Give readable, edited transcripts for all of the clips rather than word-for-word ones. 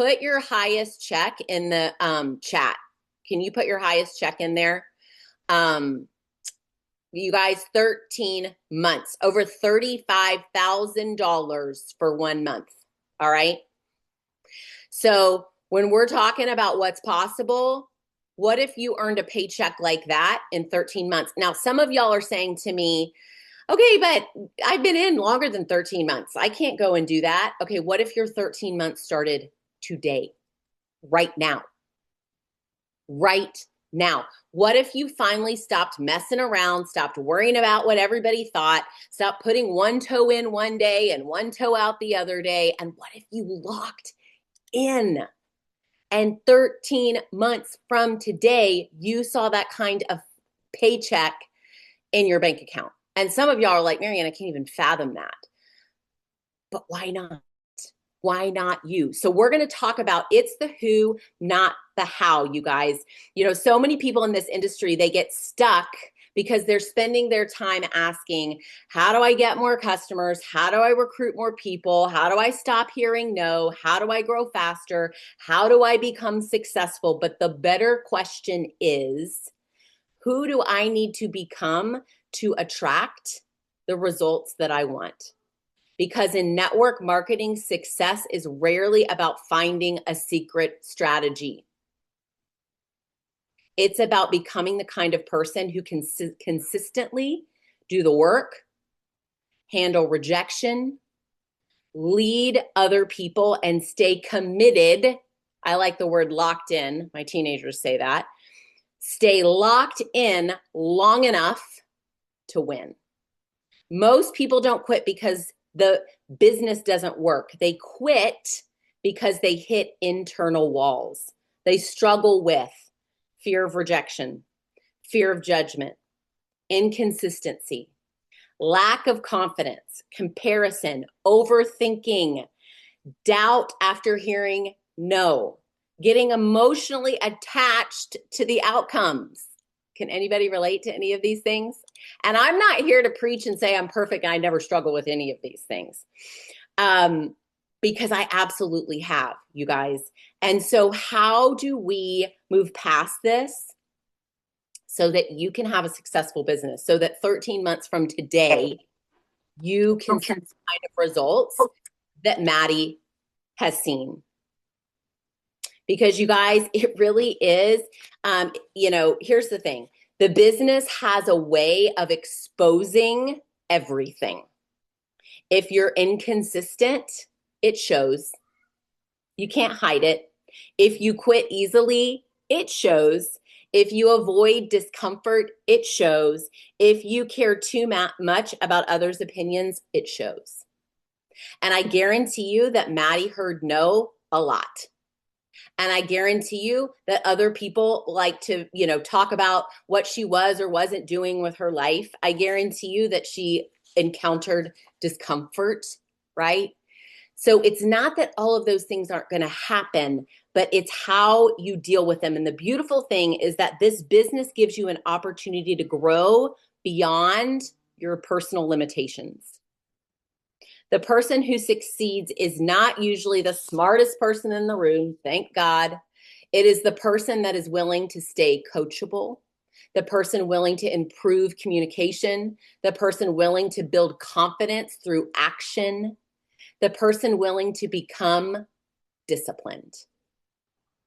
put your highest check in the chat. Can you put your highest check in there? You guys, 13 months, over $35,000 for 1 month. All right. So when we're talking about what's possible, what if you earned a paycheck like that in 13 months? Now, some of y'all are saying to me, okay, but I've been in longer than 13 months. I can't go and do that. Okay, what if your 13 months started today, right now? Right now. What if you finally stopped messing around, stopped worrying about what everybody thought, stopped putting one toe in one day and one toe out the other day? And what if you locked in? And 13 months from today, you saw that kind of paycheck in your bank account. And some of y'all are like, Marianne, I can't even fathom that. But why not? Why not you? So we're going to talk about it's the who, not the how, you guys. You know, so many people in this industry, they get stuck because they're spending their time asking, how do I get more customers? How do I recruit more people? How do I stop hearing no? How do I grow faster? How do I become successful? But the better question is, who do I need to become to attract the results that I want? Because in network marketing, success is rarely about finding a secret strategy. It's about becoming the kind of person who can consistently do the work, handle rejection, lead other people, and stay committed. I like the word locked in. My teenagers say that. Stay locked in long enough to win. Most people don't quit because the business doesn't work. They quit because they hit internal walls. They struggle with fear of rejection, fear of judgment, inconsistency, lack of confidence, comparison, overthinking, doubt after hearing no, getting emotionally attached to the outcomes. Can anybody relate to any of these things? And I'm not here to preach and say I'm perfect and I never struggle with any of these things, because I absolutely have, you guys. And so how do we move past this so that you can have a successful business, so that 13 months from today, you can see the kind of results that Maddie has seen? Because you guys, it really is, here's the thing. The business has a way of exposing everything. If you're inconsistent, it shows. You can't hide it. If you quit easily, it shows. If you avoid discomfort, it shows. If you care too much about others' opinions, it shows. And I guarantee you that Maddie heard no a lot. And I guarantee you that other people like to, talk about what she was or wasn't doing with her life. I guarantee you that she encountered discomfort, right? So it's not that all of those things aren't going to happen, but it's how you deal with them. And the beautiful thing is that this business gives you an opportunity to grow beyond your personal limitations. The person who succeeds is not usually the smartest person in the room, thank God. It is the person that is willing to stay coachable, the person willing to improve communication, the person willing to build confidence through action, the person willing to become disciplined.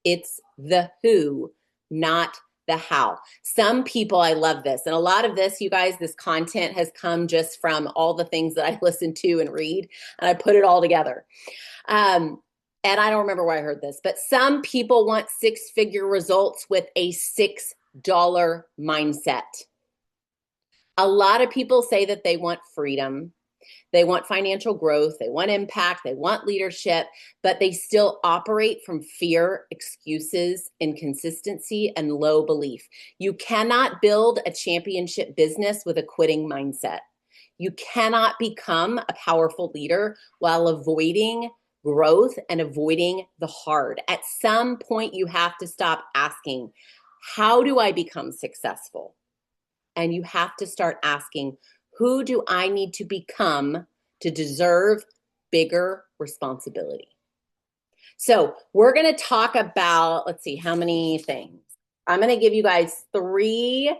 It's the who, not the how. Some people, I love this. And a lot of this, you guys, this content has come just from all the things that I listen to and read, and I put it all together. And I don't remember where I heard this, but some people want six-figure results with a $6 mindset. A lot of people say that they want freedom. They want financial growth, they want impact, they want leadership, but they still operate from fear, excuses, inconsistency, and low belief. You cannot build a championship business with a quitting mindset. You cannot become a powerful leader while avoiding growth and avoiding the hard. At some point, you have to stop asking, how do I become successful? And you have to start asking, who do I need to become to deserve bigger responsibility? So we're going to talk about, let's see, how many things. I'm going to give you guys 3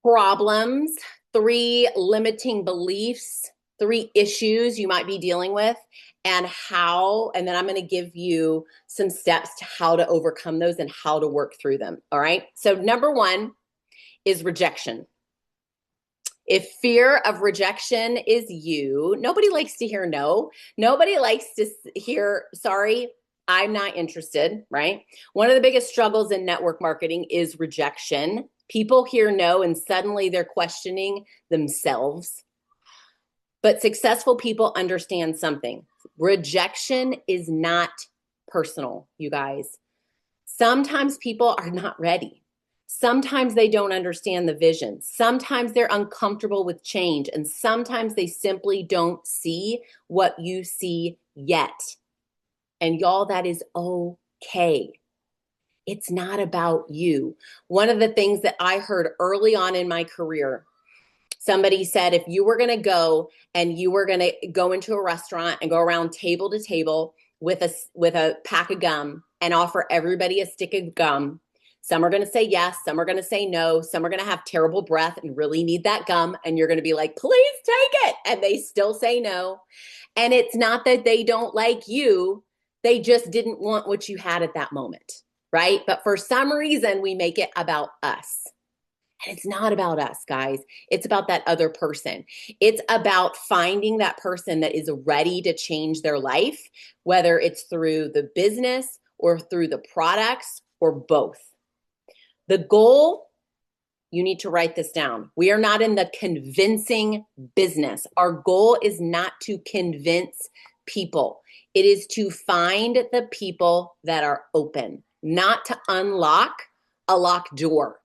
problems, 3 limiting beliefs, 3 issues you might be dealing with, and then I'm going to give you some steps to how to overcome those and how to work through them. All right. So number 1 is rejection. If fear of rejection is you, nobody likes to hear no. Nobody likes to hear, sorry, I'm not interested, right? One of the biggest struggles in network marketing is rejection. People hear no and suddenly they're questioning themselves. But successful people understand something. Rejection is not personal, you guys. Sometimes people are not ready. Sometimes they don't understand the vision. Sometimes they're uncomfortable with change. And sometimes they simply don't see what you see yet. And y'all, that is okay. It's not about you. One of the things that I heard early on in my career, somebody said, if you were going to go and you were going to go into a restaurant and go around table to table with a pack of gum and offer everybody a stick of gum, some are going to say yes, some are going to say no, some are going to have terrible breath and really need that gum, and you're going to be like, please take it, and they still say no. And it's not that they don't like you, they just didn't want what you had at that moment, right? But for some reason, we make it about us. And it's not about us, guys. It's about that other person. It's about finding that person that is ready to change their life, whether it's through the business or through the products or both. The goal, you need to write this down. We are not in the convincing business. Our goal is not to convince people. It is to find the people that are open, not to unlock a locked door.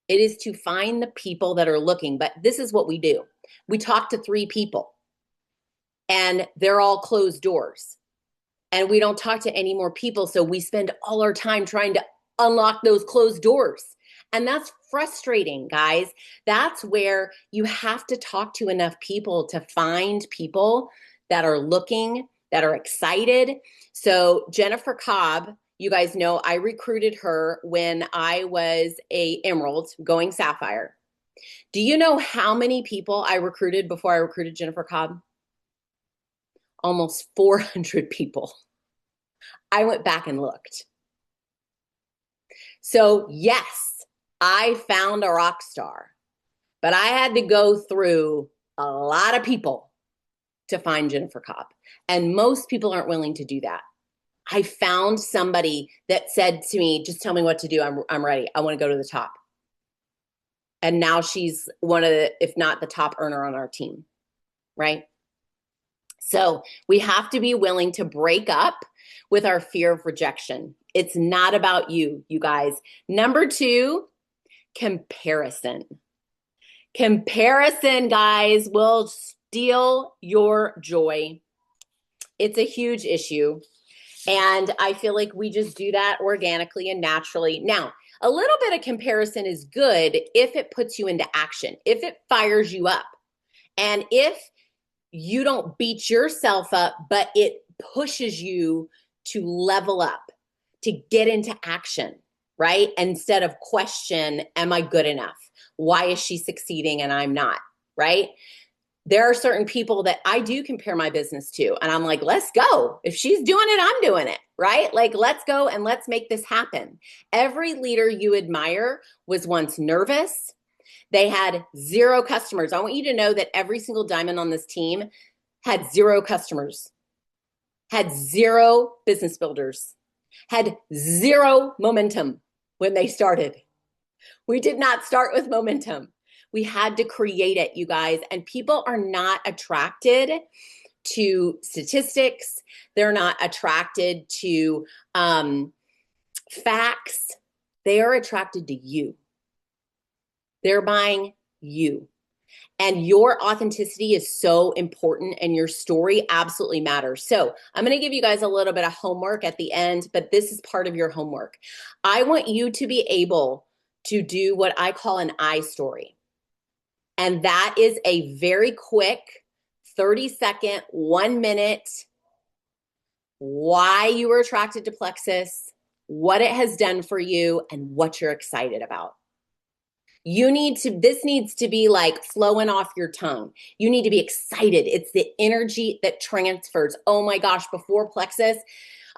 It is to find the people that are looking. But this is what we do. We talk to 3 people and they're all closed doors. And we don't talk to any more people. So we spend all our time trying to unlock those closed doors. And that's frustrating, guys. That's where you have to talk to enough people to find people that are looking, that are excited. So Jennifer Cobb, you guys know I recruited her when I was a Emerald going Sapphire. Do you know how many people I recruited before I recruited Jennifer Cobb? Almost 400 people. I went back and looked. So yes, I found a rock star, but I had to go through a lot of people to find Jennifer Cobb. And most people aren't willing to do that. I found somebody that said to me, just tell me what to do. I'm ready. I want to go to the top. And now she's one of the, if not the top earner on our team, right? So we have to be willing to break up with our fear of rejection. It's not about you, you guys. Number 2, comparison. Comparison, guys, will steal your joy. It's a huge issue. And I feel like we just do that organically and naturally. Now, a little bit of comparison is good if it puts you into action, if it fires you up, and if you don't beat yourself up, but it pushes you to level up, to get into action, right? Instead of question, am I good enough? Why is she succeeding and I'm not, right? There are certain people that I do compare my business to, and I'm like, let's go. If she's doing it, I'm doing it, right? Like, let's go and let's make this happen. Every leader you admire was once nervous. They had 0 customers. I want you to know that every single diamond on this team had 0 customers, had 0 business builders, had 0 momentum when they started. We did not start with momentum. We had to create it, you guys. And people are not attracted to statistics. They're not attracted to facts. They are attracted to you. They're buying you. And your authenticity is so important and your story absolutely matters. So I'm going to give you guys a little bit of homework at the end, but this is part of your homework. I want you to be able to do what I call an I story. And that is a very quick 30-second, 1-minute why you were attracted to Plexus, what it has done for you, and what you're excited about. This needs to be like flowing off your tongue. You need to be excited. It's the energy that transfers. Oh my gosh, before Plexus,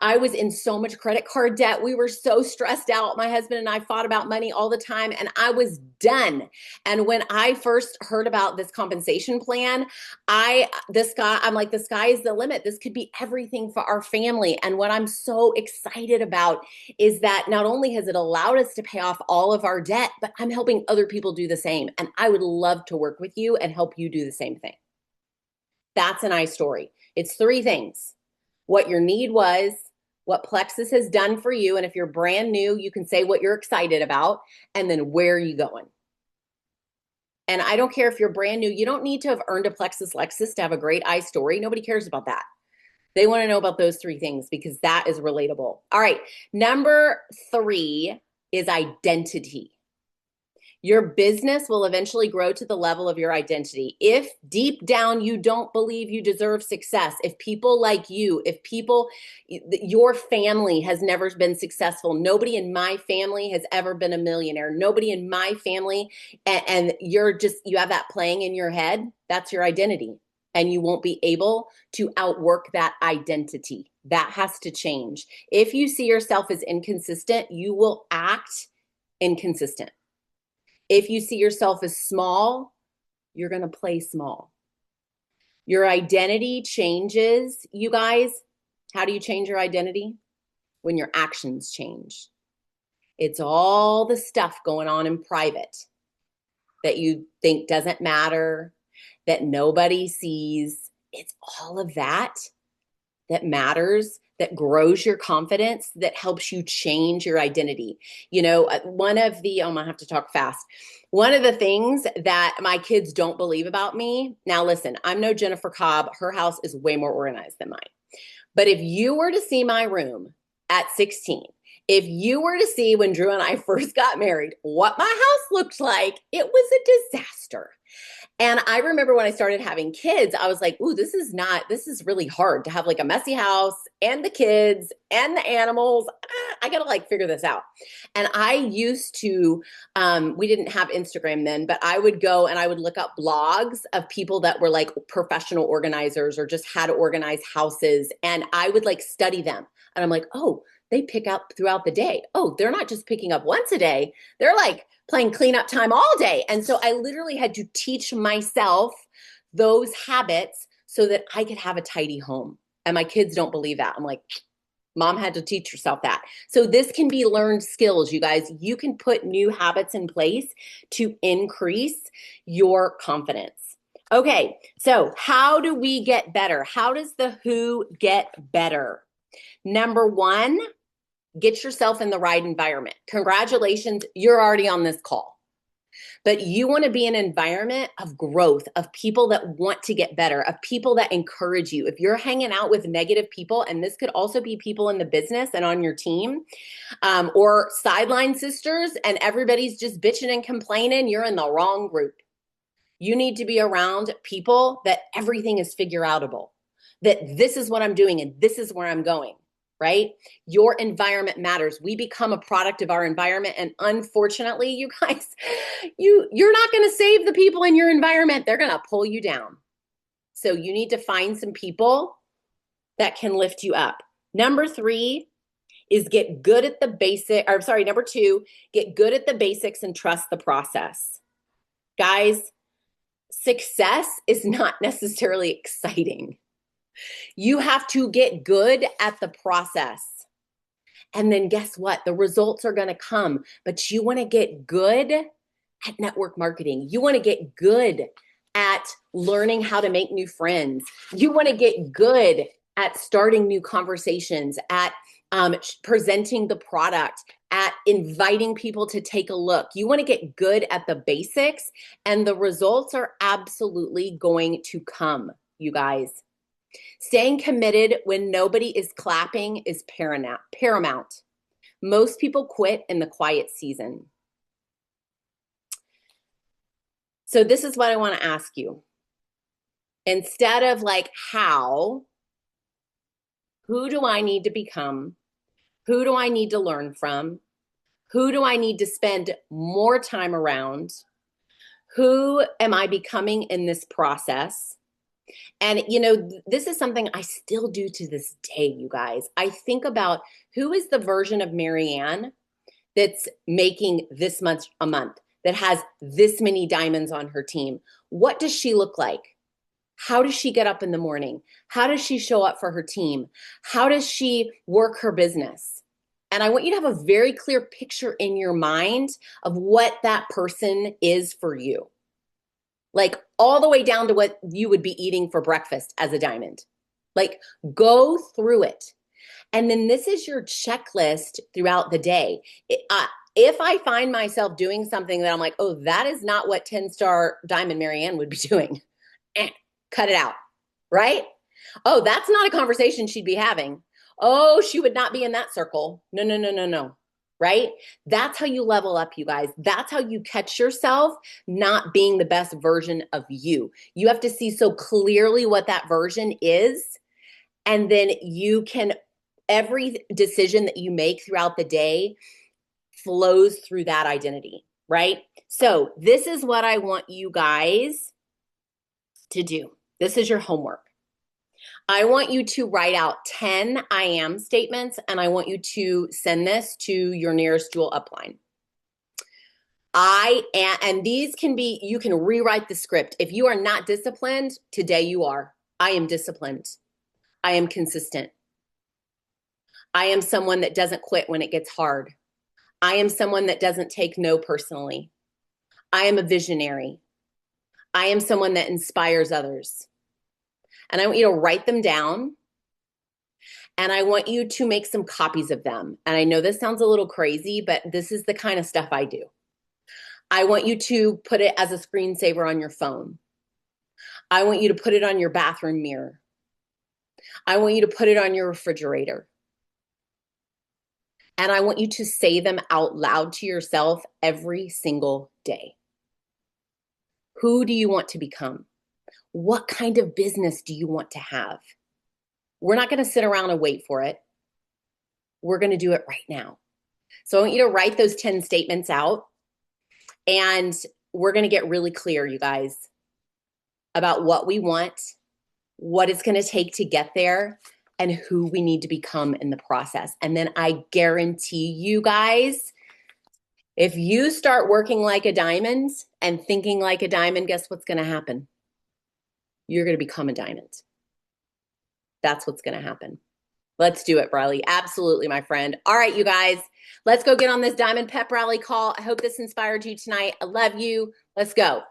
I was in so much credit card debt. We were so stressed out. My husband and I fought about money all the time, and I was done. And when I first heard about this compensation plan, I'm like, the sky is the limit. This could be everything for our family. And what I'm so excited about is that not only has it allowed us to pay off all of our debt, but I'm helping other people do the same. And I would love to work with you and help you do the same thing. That's an iStory. It's three things: what your need was, what Plexus has done for you, and if you're brand new, you can say what you're excited about, and then where are you going? And I don't care if you're brand new, you don't need to have earned a Plexus Lexus to have a great iStory. Nobody cares about that. They want to know about those three things because that is relatable. All right, number 3 is identity. Your business will eventually grow to the level of your identity. If deep down you don't believe you deserve success, if people like you, your family has never been successful, nobody in my family has ever been a millionaire, nobody in my family, and you have that playing in your head, that's your identity. And you won't be able to outwork that identity. That has to change. If you see yourself as inconsistent, you will act inconsistent. If you see yourself as small, you're going to play small. Your identity changes, you guys. How do you change your identity? When your actions change. It's all the stuff going on in private that you think doesn't matter, that nobody sees. It's all of that matters, that grows your confidence, that helps you change your identity. You know, I'm gonna have to talk fast. One of the things that my kids don't believe about me, now listen, I'm no Jennifer Cobb. Her house is way more organized than mine. But if you were to see my room at 16, if you were to see when Drew and I first got married, what my house looked like, it was a disaster. And I remember when I started having kids, I was like, ooh, this is really hard to have like a messy house and the kids and the animals. I got to like figure this out. And I used to, we didn't have Instagram then, but I would go and I would look up blogs of people that were like professional organizers or just had to organize houses. And I would like study them. And I'm like, oh, they pick up throughout the day. Oh, they're not just picking up once a day. They're like playing cleanup time all day. And so I literally had to teach myself those habits so that I could have a tidy home. And my kids don't believe that. I'm like, Mom had to teach herself that. So this can be learned skills, you guys. You can put new habits in place to increase your confidence. Okay, so how do we get better? How does the who get better? Number 1, get yourself in the right environment. Congratulations, you're already on this call. But you want to be in an environment of growth, of people that want to get better, of people that encourage you. If you're hanging out with negative people, and this could also be people in the business and on your team, or sideline sisters, and everybody's just bitching and complaining, you're in the wrong group. You need to be around people that everything is figure outable, that this is what I'm doing and this is where I'm going. Right? Your environment matters. We become a product of our environment. And unfortunately, you guys, you're not going to save the people in your environment. They're going to pull you down. So you need to find some people that can lift you up. Number 3 is get good at the basic, or sorry, number 2, get good at the basics and trust the process. Guys, success is not necessarily exciting. You have to get good at the process. And then guess what? The results are going to come. But you want to get good at network marketing. You want to get good at learning how to make new friends. You want to get good at starting new conversations, at presenting the product, at inviting people to take a look. You want to get good at the basics, and the results are absolutely going to come, you guys. Staying committed when nobody is clapping is paramount. Most people quit in the quiet season. So this is what I want to ask you. Instead of like how, Who do I need to become? Who do I need to learn from? Who do I need to spend more time around? Who am I becoming in this process? And, this is something I still do to this day, you guys. I think about who is the version of Marianne that's making this much a month, that has this many diamonds on her team. What does she look like? How does she get up in the morning? How does she show up for her team? How does she work her business? And I want you to have a very clear picture in your mind of what that person is for you. Like all the way down to what you would be eating for breakfast as a diamond. Like go through it. And then this is your checklist throughout the day. If I find myself doing something that I'm like, oh, that is not what 10-star Diamond Marianne would be doing, cut it out, right? Oh, that's not a conversation she'd be having. Oh, she would not be in that circle. No, no, no, no, no. Right? That's how you level up, you guys. That's how you catch yourself not being the best version of you. You have to see so clearly what that version is. And then you can, every decision that you make throughout the day flows through that identity, right? So this is what I want you guys to do. This is your homework. I want you to write out 10 I am statements, and I want you to send this to your nearest jewel upline. I am, and these can be, you can rewrite the script. If you are not disciplined, today you are. I am disciplined. I am consistent. I am someone that doesn't quit when it gets hard. I am someone that doesn't take no personally. I am a visionary. I am someone that inspires others. And I want you to write them down. And I want you to make some copies of them. And I know this sounds a little crazy, but this is the kind of stuff I do. I want you to put it as a screensaver on your phone. I want you to put it on your bathroom mirror. I want you to put it on your refrigerator. And I want you to say them out loud to yourself every single day. Who do you want to become? What kind of business do you want to have? We're not going to sit around and wait for it. We're going to do it right now. So I want you to write those 10 statements out, and we're going to get really clear, you guys, about what we want, what it's going to take to get there, and who we need to become in the process. And then I guarantee you guys, if you start working like a diamond and thinking like a diamond, guess what's going to happen? You're going to become a diamond. That's what's going to happen. Let's do it, Briley. Absolutely, my friend. All right, you guys, let's go get on this Diamond Pep Rally call. I hope this inspired you tonight. I love you. Let's go.